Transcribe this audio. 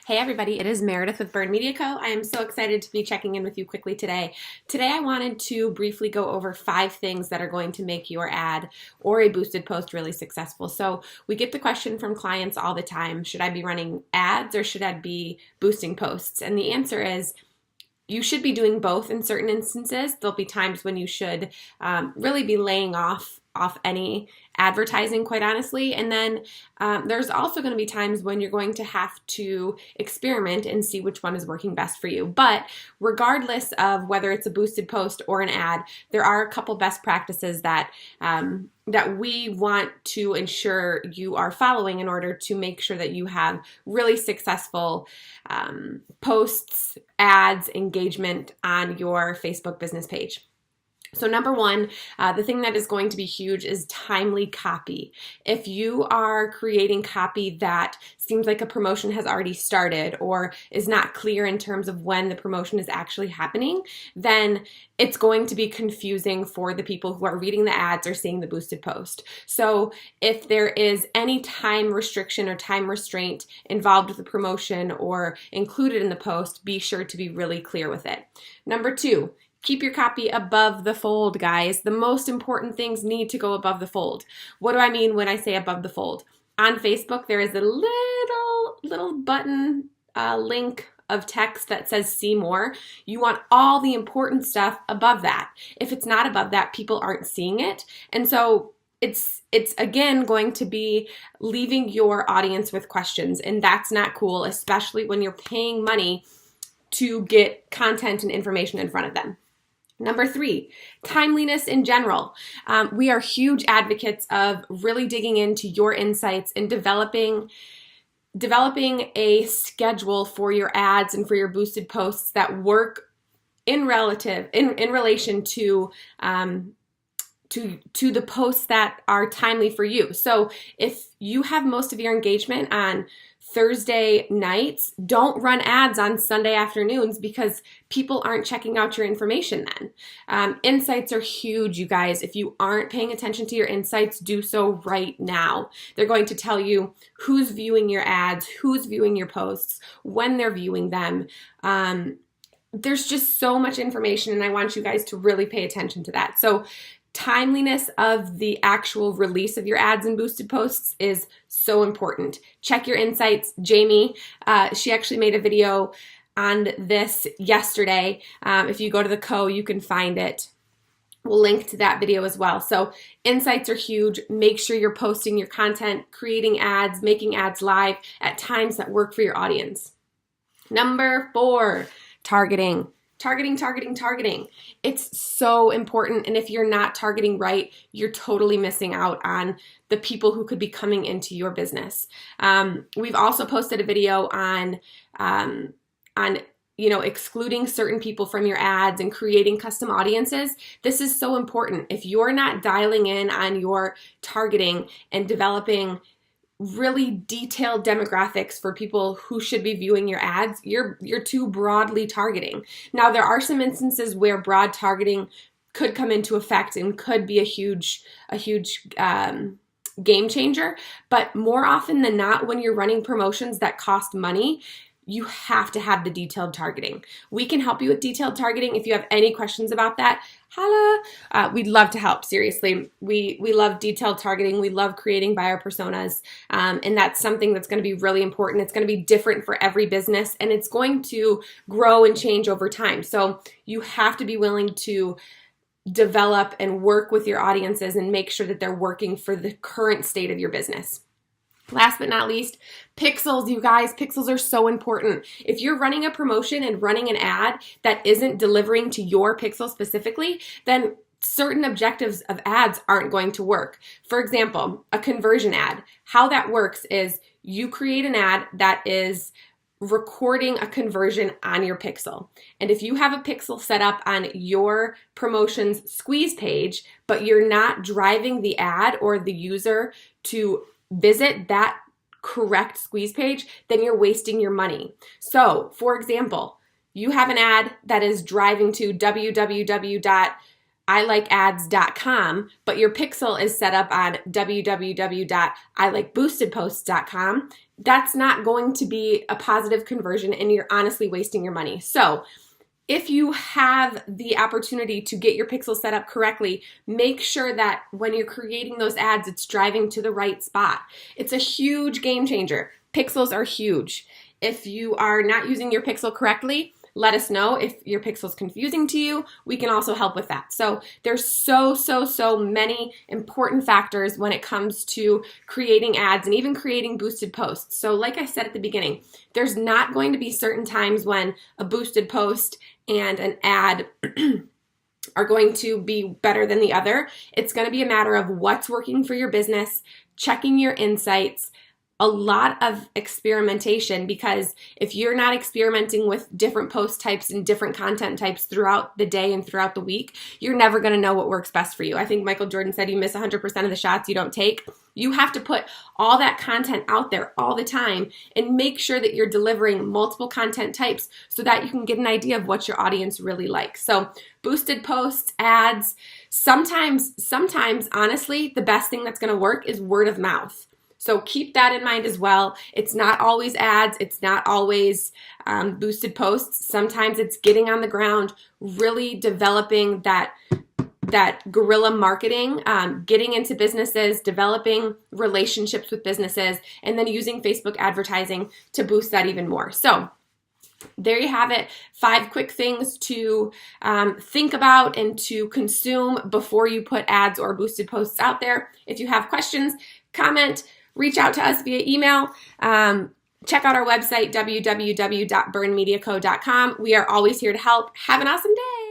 Hey everybody, it is Meredith with Burn Media Co. I am so excited to be checking in with you quickly today. Today I wanted to briefly go over 5 things that are going to make your ad or a boosted post really successful. So we get the question from clients all the time, should I be running ads or should I be boosting posts? And the answer is you should be doing both in certain instances. There'll be times when you should really be laying off any advertising, quite honestly. And then there's also going to be times when you're going to have to experiment and see which one is working best for you. But regardless of whether it's a boosted post or an ad, there are a couple best practices that we want to ensure you are following in order to make sure that you have really successful posts, ads, engagement on your Facebook business page. So number one, the thing that is going to be huge is timely copy. If you are creating copy that seems like a promotion has already started or is not clear in terms of when the promotion is actually happening, then it's going to be confusing for the people who are reading the ads or seeing the boosted post. So if there is any time restriction or time restraint involved with the promotion or included in the post, be sure to be really clear with it. Number two, keep your copy above the fold, guys. The most important things need to go above the fold. What do I mean when I say above the fold? On Facebook, there is a little button link of text that says see more. You want all the important stuff above that. If it's not above that, people aren't seeing it. And so it's again going to be leaving your audience with questions, and that's not cool, especially when you're paying money to get content and information in front of them. Number 3, timeliness in general. We are huge advocates of really digging into your insights and developing a schedule for your ads and for your boosted posts that work in relation to the posts that are timely for you. So if you have most of your engagement on Thursday nights, don't run ads on Sunday afternoons because people aren't checking out your information then. Insights are huge, you guys. If you aren't paying attention to your insights, do so right now. They're going to tell you who's viewing your ads, who's viewing your posts, when they're viewing them. There's just so much information, and I want you guys to really pay attention to that. So timeliness of the actual release of your ads and boosted posts is so important. Check your insights. Jamie, she actually made a video on this yesterday. If you go to the Co, you can find it. We'll link to that video as well. So insights are huge. Make sure you're posting your content, creating ads, making ads live at times that work for your audience. Number 4, targeting. Targeting. It's so important. And if you're not targeting right, you're totally missing out on the people who could be coming into your business. We've also posted a video on excluding certain people from your ads and creating custom audiences. This is so important. If you're not dialing in on your targeting and developing really detailed demographics for people who should be viewing your ads, you're too broadly targeting. Now, there are some instances where broad targeting could come into effect and could be a huge game changer, but more often than not, when you're running promotions that cost money, you have to have the detailed targeting. We can help you with detailed targeting. If you have any questions about that, holla. We'd love to help. Seriously, we love detailed targeting. We love creating buyer personas, and that's something that's going to be really important. It's going to be different for every business, and it's going to grow and change over time. So you have to be willing to develop and work with your audiences and make sure that they're working for the current state of your business. Last but not least, pixels, you guys. Pixels are so important. If you're running a promotion and running an ad that isn't delivering to your pixel specifically, then certain objectives of ads aren't going to work. For example, a conversion ad. How that works is you create an ad that is recording a conversion on your pixel. And if you have a pixel set up on your promotion's squeeze page, but you're not driving the ad or the user to visit that correct squeeze page, then you're wasting your money. So, for example, you have an ad that is driving to www. ilikeads.com, but your pixel is set up on www.ilikeBoostedPosts.com, that's not going to be a positive conversion and you're honestly wasting your money. So if you have the opportunity to get your pixel set up correctly, make sure that when you're creating those ads, it's driving to the right spot. It's a huge game changer. Pixels are huge. If you are not using your pixel correctly, let us know. If your pixel's confusing to you, we can also help with that. So there's so many important factors when it comes to creating ads and even creating boosted posts. So like I said at the beginning, there's not going to be certain times when a boosted post and an ad are going to be better than the other. It's going to be a matter of what's working for your business, checking your insights, a lot of experimentation, because if you're not experimenting with different post types and different content types throughout the day and throughout the week, you're never going to know what works best for you. I think Michael Jordan said you miss 100% of the shots you don't take. You have to put all that content out there all the time and make sure that you're delivering multiple content types so that you can get an idea of what your audience really likes. So boosted posts, ads, sometimes honestly, the best thing that's going to work is word of mouth. So keep that in mind as well. It's not always ads. It's not always boosted posts. Sometimes it's getting on the ground, really developing that guerrilla marketing, getting into businesses, developing relationships with businesses, and then using Facebook advertising to boost that even more. So there you have it. 5 quick things to think about and to consume before you put ads or boosted posts out there. If you have questions, comment, reach out to us via email. Check out our website, www.burnmediaco.com. We are always here to help. Have an awesome day.